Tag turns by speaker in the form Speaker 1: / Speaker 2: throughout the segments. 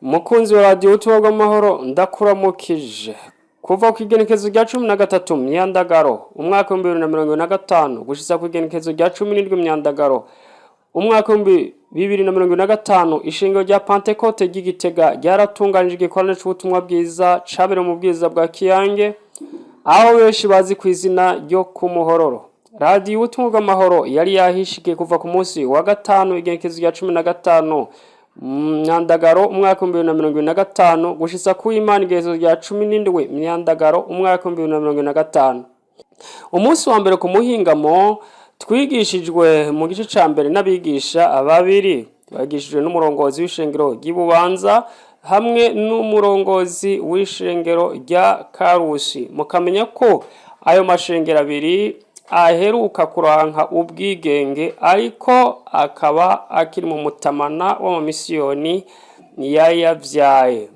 Speaker 1: Mukunzi wa radio ubutumwa bw'amahoro ndakuramukije kuva ku igenekezo rya 13 Myandagaro umwaka wa 2025 gushitsa ku igenekezo rya 17 Myandagaro umwaka wa 2025 ishingiro rya Pentecote ry'Igitega ryaratunganije igikorane c'ubutumwa bwiza cabere mu bwiza bwa Kiyange aho benshi bazi ku izina ryo ku Muhororo. Radio ubutumwa bw'amahoro yari yahishikiye kuva ku munsi wa gatanu igenekezo rya 15 Myandagaro umwaka wa 2025 gushitsa ku Imana igenekezo rya 17 Myandagaro umwaka wa 2025. Umunsi wa mbere ku muhingamo twigishijwe mu gice ca mbere n'abigisha ababiri bagishijwe n'umurongozi w'ishengero ry'Ibubanza hamwe n'umurongozi w'ishengero rya Karusi. Mukamenya ko ayo mashengero abiri aheruka kuranka ubwigenge ariko akaba akiri mu mutamana w'amamisiyoni yayavyaye.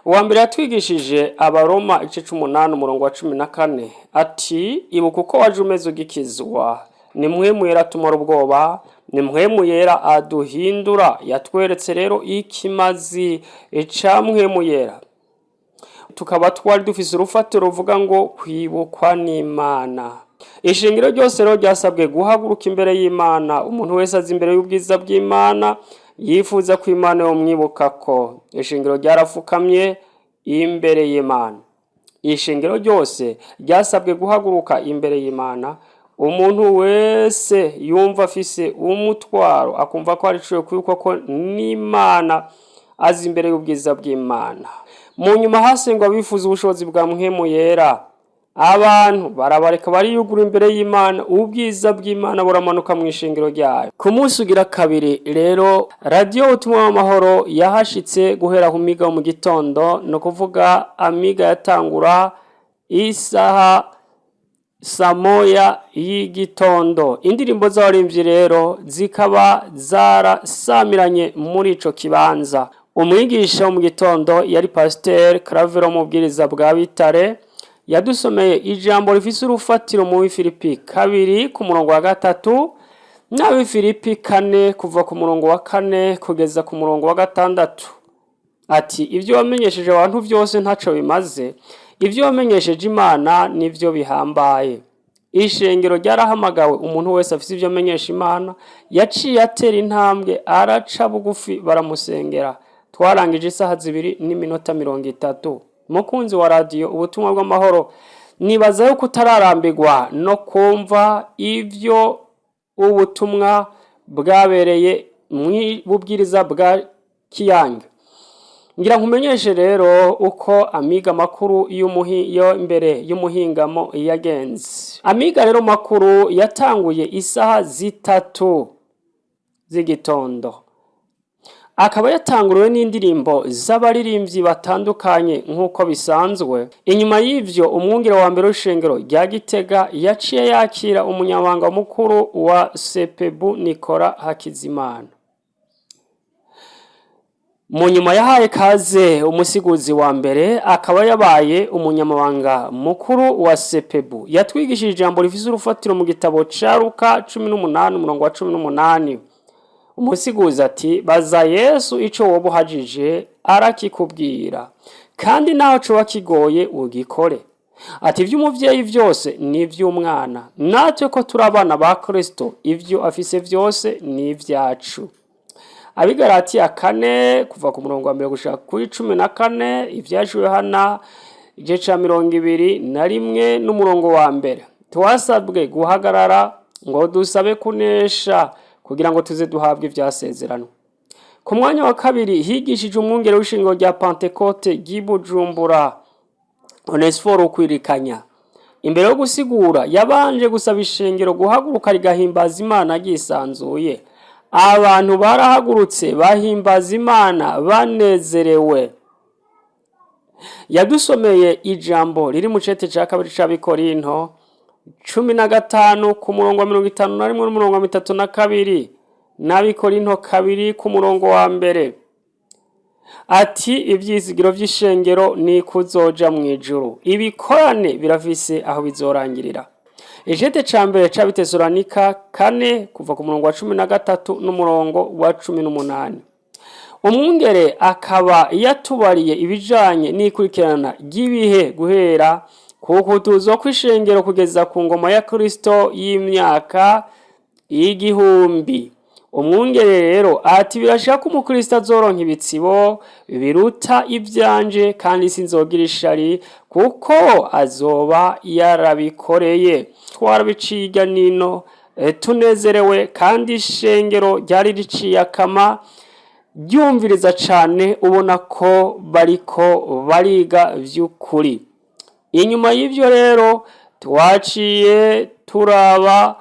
Speaker 1: Uwa mbere yatwigishije Abaroma igice 8 umurongo wa 14 ati ibuka uko waje umeze ugikizwa ni mpwemu yera tumara ubwoba ni mpwemu yera aduhindura yatweretse rero ikimazi ca mpwemu yera tukaba twari dufise urufatiro ruvuga ngo kwibukwa n'Imana. Ishingiro ryose rero ryasabwe guhaguruka imbere y'Imana. Umuntu wese azi imbere y'ubwiza bw'Imana yifuza ko Imana yomwibukako. Ishingiro ryarafukamye imbere y'Imana. Ishingiro ryose ryasabwe guhaguruka imbere y'Imana. Umuntu wese yumva afise umutwaro akumva ko ari cyo kwibukwa ko n'Imana azi imbere y'ubwiza bw'Imana. Mu nyuma hasengwa bifuza ubushobozi bwa mpwemu yera. Abantu barabareka bariyugura imbere y'Imana ubwiza bw'Imana buramanuka mu ishingiro ryayo. Ku munsi ugira kabiri rero radio ubutumwa bw'amahoro yahashitse guhera ku miga mu gitondo no kuvuga amiga yatangura isaha samoya y'igitondo. Indirimbo z'abarimvyi rero zikaba zarasamiranye muri ico kibanza. Umwigisha mu gitondo yari Pasteur Claver mubwiriza bwa Bitare yadusomeye ijambo rifise urufatiro mu Filipi 2 ku murongo wa 3 na Filipi 4 kuva ku murongo wa 4 kugeza ku murongo wa 6. Ati ivyo wamenyesheje abantu byose ntaco bimaze, ivyo wamenyesheje Imana nivyo bihambaye. Ishengero ryarahamagawe umuntu wese afise ivyo amenyesha Imana yaciye atera intambwe araca bugufi baramusengera. Twarangije isaha 2:30. Mukunzi wa radio ubutumwa bw'amahoro nibaza yuko utararambirwa no kumva ivyo ubutumwa bwabereye bubwiriza bwa Kiyange. Ngira nkumenyeshe rero uko amiga makuru yo imbere y'umuhingamo yagenze. Amiga rero makuru yatanguye isaha 3 z'igitondo. Akaba yatanguriwe n'indirimbo z'abaririmbyi batandukanye nk'uko bisanzwe. Inyuma y'ivyo umwungere wa mbere w'ishengero rya Gitega yaciye yakira umunyamabanga mukuru wa Sepebu Nikora Hakizimana. Mu nyuma yahaye kaze umusiguzi wa mbere akaba yabaye umunyamabanga mukuru wa Sepebu. Yatwigishije ijambo rifise urufatiro mu gitabo ca Luka 18 umurongo wa 18. Umusiguzi ati baza Yesu ico wobuhajije arakikubwira kandi naho co wakigoye ugikore. Ati ivyo umuvyeyi vyose ni ivy'umwana natwe ko turabana ba Kristo ivyo afise vyose ni ivyacu. Abigaratiya 4 kuva ku murongo wa 1 gushika kuri 14 ivyacu Yohana igice ca 21 n'umurongo wa mbere. Twasabwe guhagarara ngo dusabe kunesha kugira ngo tuze duhabwe ivyasezerano. Ku mwanya wa kabiri higishije umwungere w'ishingiro rya Pentecote ry'Ibujumbura Onesphore Kwirikanya. Imbere yo gusigura yabanje gusaba ishengero guhaguruka rigahimbaza Imana gisanzuye. Abantu barahagurutse bahimbaza Imana banezerewe. Yadusomeye ijambo riri mu cete ca kabiri c'Abikorinto 15 ku murongo wa 51 n'umurongo wa 32 n'Abikorinto 2 ku murongo wa mbere. Ati ivyizigiro vy'ishengero ni kuzoja mu ijuru. Ibikorane birafise aho bizorangirira. Ijete ca mbere c'Abitesalonika 4 kuva ku murongo wa 13 n'umurongo wa 18. umwungere akaba yatubariye ibijanye n'ikurikirana ry'ibihe guhera ku kutuzwa kw'ishengero kugeza ku ngoma ya Kristo y'imyaka igihumbi. Umwungere rero ati birashaka umukristo azoronka ibitsibo biruta ivyanje kandi sinzogira ishari kuko azoba yarabikoreye. Twarabiciga nino tunezerewe kandi ishengero ryari riciye akama ryumviriza cane, ubona ko bariko bariga vy'ukuri. Inyuma y'ivyo rero twaciye turaba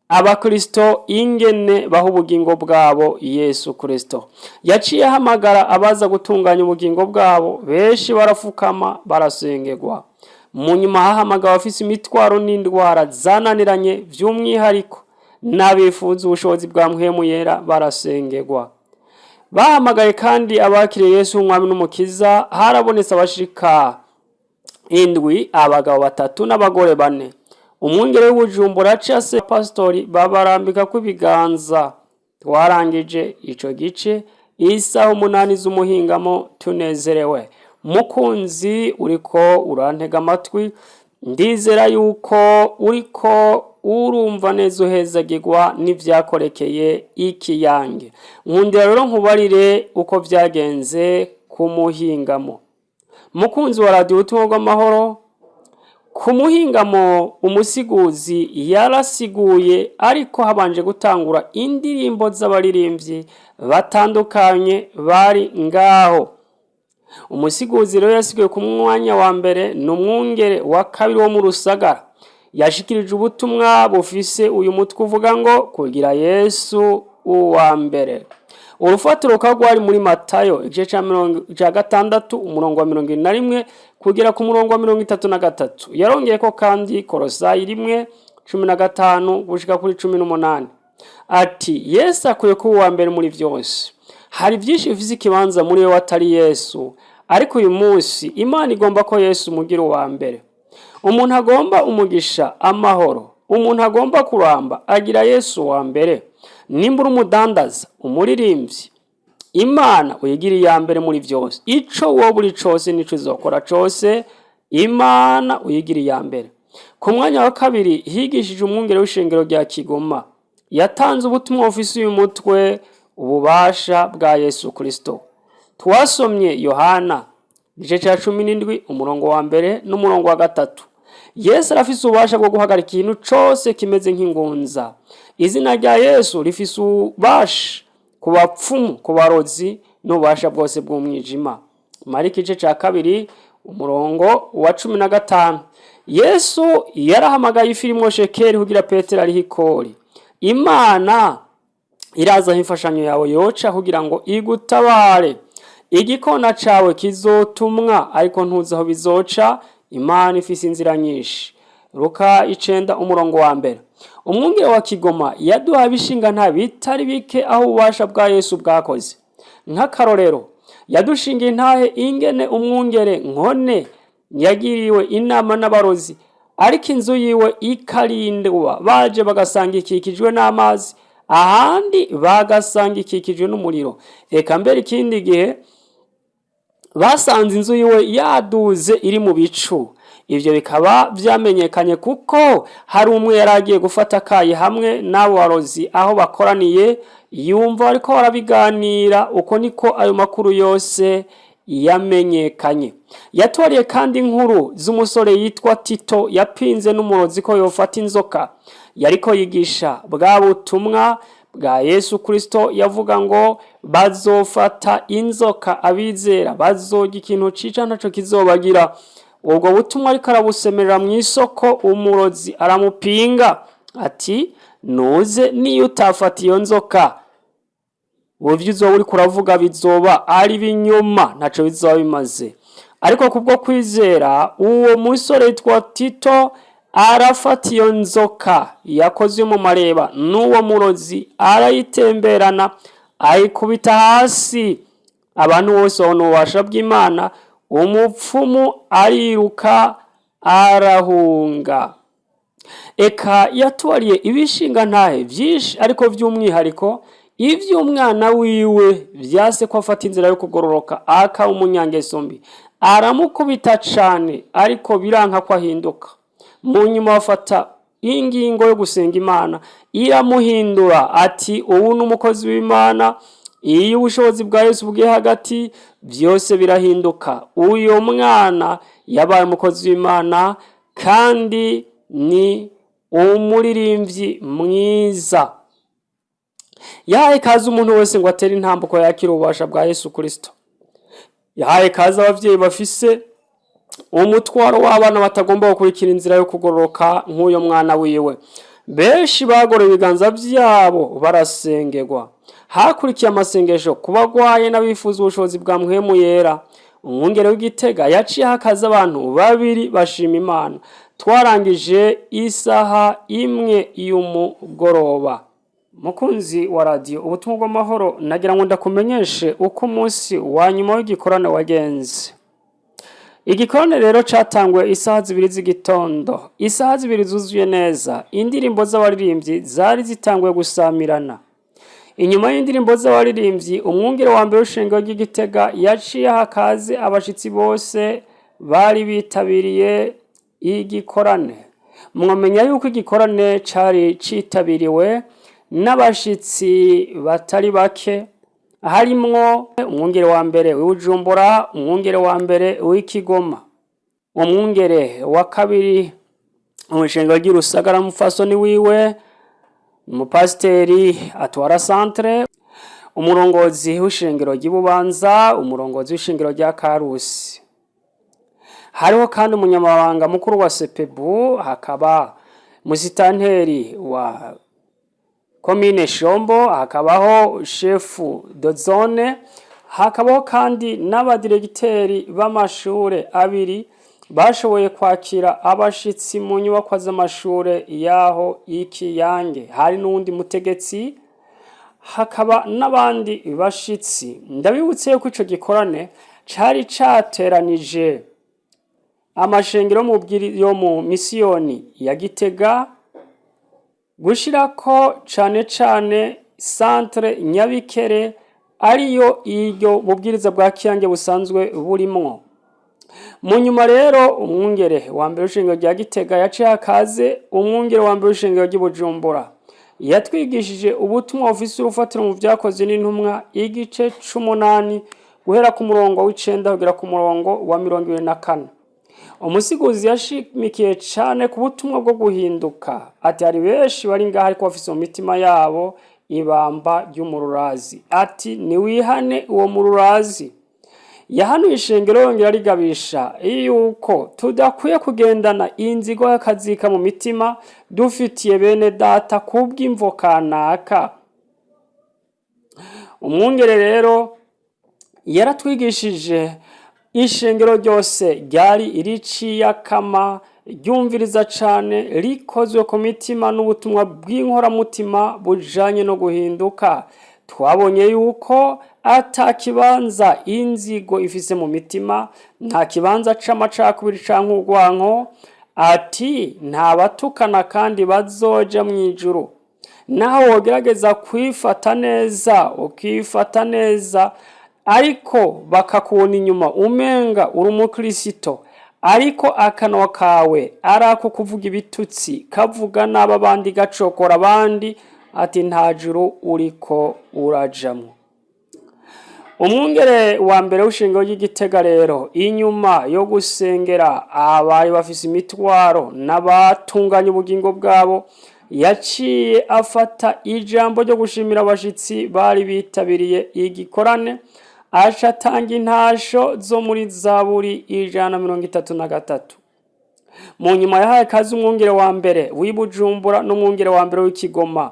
Speaker 1: abakristo ingene baha ubugingo bwabo Yesu Kristo. Yaciye ahamagara abaza gutunganya ubugingo bwabo, benshi barafukama barasengerwa. Mu nyuma hahamagara abafise imitwaro n'indwara zananiranye vy'umwihariko n'abifuza ubushobozi bwa Mpwemu Yera barasengerwa. Bahamagaye kandi abakiriye Yesu umwami n'umukiza, harabonetse abashika 7, abagabo 3 n'abagore 4. Umwungere w'Ubujumbura case pastori babarambika kw'ibiganza. Twarangije ico gice isaha 8 z'umuhingamo tunezerewe. Mukunzi uriko urantega amatwi, ndizera yuko uriko urumva neza uhezagirwa n'ivyakorekeye ikiyange. Nkundira rero nkubarire uko vyagenze ku muhingamo. Mukunzi wa Radio Ubutumwa bw'Amahoro, ku muhingamo umusiguzi yarasiguye, ariko habanje gutangura indirimbo z'abaririmbyi batandukanye bari ngaho. Umusiguzi rero yasiguye ku mwanya wa mbere n'umwungere wa kabiri wo mu Rusagara. Yashikirije ubutumwa bufise uyu mutwe uvuga ngo kugira Yesu uwa mbere. Urufatiro rwari muri Matayo igice ca 6 umurongo wa 21 kugera ku murongo wa 33. Yarongeyeko kandi Kolosayi 1:15 gushika kuri 18. Ati Yesu akwiye kuba uwa mbere muri vyose. Hari byinshi bifise ikibanza muri we atari Yesu, ariko uyu munsi Imana igomba ko Yesu mugira uwa mbere. Umuntu agomba umugisha, amahoro, umuntu agomba kuramba agira Yesu wa mbere. Nimbura umudandaza, umuririmbyi, Imana uyigira iya mbere muri vyose. Ico wowe buri cose nico uzokora cose, Imana uyigira iya mbere. Ku mwanya wa kabiri higishije umwungere w'ishengero rya Kigoma. Yatanze ubutumwa bufise uyu mutwe ububasha bwa Yesu Kristo. Twasomye Yohana igice ca 17 umurongo wa mbere n'umurongo wa 3. Yesu arafise ububasha bwo guhagarika ikintu cose kimeze nk'ingunza. Izina rya Yesu rifise ububasha ku bapfumu, ku barozi n'ububasha bwose bw'umwijima. Mariko igice ca 2 umurongo wa 15. Yesu yarahamagaye ifirimo shekeri kugira Petero ariho ikori. Imana iraza imfashanyo yawe yoca kugira ngo igutabare. Igikona cawe kizotumwa, ariko ntuzi aho bizoca. Imana ifise inzira nyinshi. Luka 9 umurongo wa mbere. Umwungere wa Kigoma yaduha bishinga nta bitari bike aho ububasha bwa Yesu bwakoze. Nk'akarorero yadushinga intahe ingene umwungere Nkone yagiriwe inama n'abarozi, ariko inzu yiwe ikarindwa, baje bagasanga ikikijwe n'amazi, ahandi bagasanga ikikijwe n'umuriro. Eka mbere ikindi gihe basanze inzu yiwe yaduze iri mu bicu. Ivyo bikaba vyamenyekanye kuko hari umwe yaragiye gufata kayi hamwe n'abo barozi aho bakoraniye, yumva ariko barabiganira. Uko niko ayo makuru yose yamenyekanye. Yatwariye kandi inkuru z'umusore yitwa Tito yapinze n'umurozi ko yofata inzoka. Yariko yigisha bwa butumwa bwa Yesu Kristo, yavuga ngo bazofata inzoka, abizera bazorya ikintu cica ntaco kizobagira. Ubwo butumwa ariko arabusemerera mu isoko, umurozi aramupinga ati nuze niyo utafata iyo nzoka, ubuvyo uzoba uri kuravuga bizoba ari binyoma, ntaco bizoba bimaze. Ariko kubwo kwizera uwo musore yitwa Tito arafata iyo nzoka yakoze mu mareba, n'uwo murozi arayitemberana ayikubita hasi. Abantu bose babona ububasha bw'Imana, umupfumu ariruka arahunga. Eka yatwariye ibishinga ntahe vyinshi, ariko vy'umwihariko ivyo umwana wiwe vyase ko afata inzira yo kugororoka akaba umunyangeso mbi, aramukubita cane ariko biranka ko ahinduka. Mu nyuma bafata ingingo yo gusenga Imana iramuhindura, ati ubu ni umukozi w'Imana, iyo ubushobozi bwa Yesu bwiye hagati vyose birahinduka. Uyo mwana yabaye umukozi w'Imana kandi ni umuririmbyi mwiza. Yahaye kazi umuntu wese ngo atere intambuko yakira ububasha bwa Yesu Kristo. Yahaye kazi abavyeyi bafise umutwaro w'abana batagomba gukurikira inzira yo kugororoka nk'uyo mwana wiwe. Benshi bagora ibiganza vyabo barasengerwa. Hakurikiye amasengesho kubagwaye n'abifuza ubushobozi bwa Mpwemu Yera. Umwungere w'Igitega yaciye hakaza abantu babiri bashima Imana. Twarangije isaha 1 y'umugoroba. Mukunzi wa radio ubutumwa bw'amahoro, nagira ngo ndakumenyeshe uko umunsi wa nyuma w'igikorane wagenze. Igikorane rero catangwe isaha 2 z'igitondo. Isaha 2 zuzuye neza, indirimbo z'abaririmbyi zari zitanguye gusamirana. Inyuma y'indirimbo z'abaririmbyi, umwungere wa mbere w'ishengero ry'Igitega yaciye hakaze abashitsi bose bari bitabiriye igikorane. Mwamenya yuko igikorane cari citabiriwe n'abashitsi batari bake, harimwo umwungere wa mbere w'Ubujumbura, umwungere wa mbere w'Ikigoma, umwungere wa kabiri w'ishengero ry'Urusagara mufasoni wiwe, umupasiteri atwara centre, umurongozi w'ishengero ry'Ibubanza, umurongozi w'ishengero rya Karusi. Hariho kandi umunyamabanga mukuru wa Sepebu, hakaba musitanteri wa komine Shombo, hakabaho shefu de zone, hakabaho kandi n'abadiregiteri b'amashure abiri bashoboye kwakira abashitsi mu nyubako z'amashure yaho Ikiyange. Hari n'undi mutegetsi, hakaba n'abandi bashitsi. Ndabibutse ko ico gikorane cari cateranije amashengero yo mu misiyoni ya Gitega, gushirako cane centre Nyabikere ariyo iryo bubwiriza bwa Kiyange busanzwe burimwo. Mu nyuma rero umwungere wa mbere w'ishengero rya Gitega yaciye hakaze umwungere wa mbere w'ishengero ry'Ubujumbura. Yatwigishije ubutumwa bufise urufatiro mu vyakozwe n'intumwa igice 8 guhera ku murongo w'9 kugera ku murongo wa 24. Umusiguzi yashimikiye cane ku butumwa bwo guhinduka, ati hari benshi bari ngaho ariko bafise mu mitima yabo ibamba ry'umururazi, ati niwihane uwo mururazi. Yahanuye ishengero yongera rigabisha yuko tudakwiye kugendana inzigo y'akazika mu mitima dufitiye bene data kubw'imvo kanaka. Umwungere rero yaratwigishije ishengero ryose ryari iriciye akama, ryumviriza cane, rikozwe ku mitima n'ubutumwa bw'inkoramutima bujanye no guhinduka. Twabonye yuko ata kibanza inzigo ifise mu mitima, nta kibanza c'amacakubiri canke urwanko, ati nta batukana kandi bazoja mw'ijuru. Naho wogerageza kwifata neza, ukifata neza, ariko bakakubona inyuma umenga uri umukristo, ariko akanwa kawe arako kuvuga ibitutsi, kavuga n'aba bandi gacokora abandi, ati nta juru uriko urajamwo. Umwungere wa mbere w'ishengero ry'Igitega rero, inyuma yo gusengera abari bafise imitwaro n'abatunganya ubugingo bwabo, yaciye afata ijambo ryo gushimira abashitsi bari bitabiriye igikorane, aca atanga intasho zo muri Zaburi 133. Mu nyuma yahaye kazi umwungere wa mbere w'Ibujumbura n'umwungere wa mbere w'Ikigoma.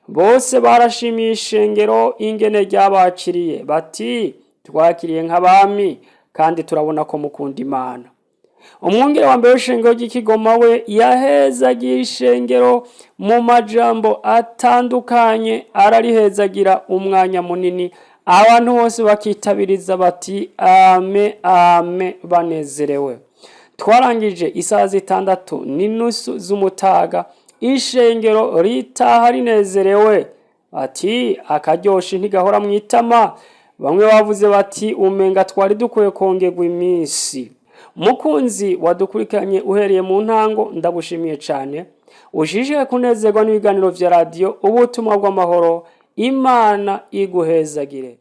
Speaker 1: Bose barashimiye ishengero ingene ryabakiriye, bati twakiriye nk'abami kandi turabona ko mukunda Imana. Umwungere wa mbere w'ishengero ry'Ikigoma we yahezagiye ishengero mu majambo atandukanye, ararihezagira umwanya munini, abantu bose bakitabiriza bati ame ame banezerewe. Twarangije isaha 6:30 z'umutaga, ishengero ritaha rinezerewe, ati akaryoshye ntigahora mu itama. Bamwe bavuze bati umenga twari dukwiye kongerwa iminsi. Mukunzi wadukurikiranye uhereye mu ntango, ndagushimiye cyane. Ujije kunezerwa n'ibiganiro vya radio Ubutumwa bw'amahoro. Imana iguhezagire.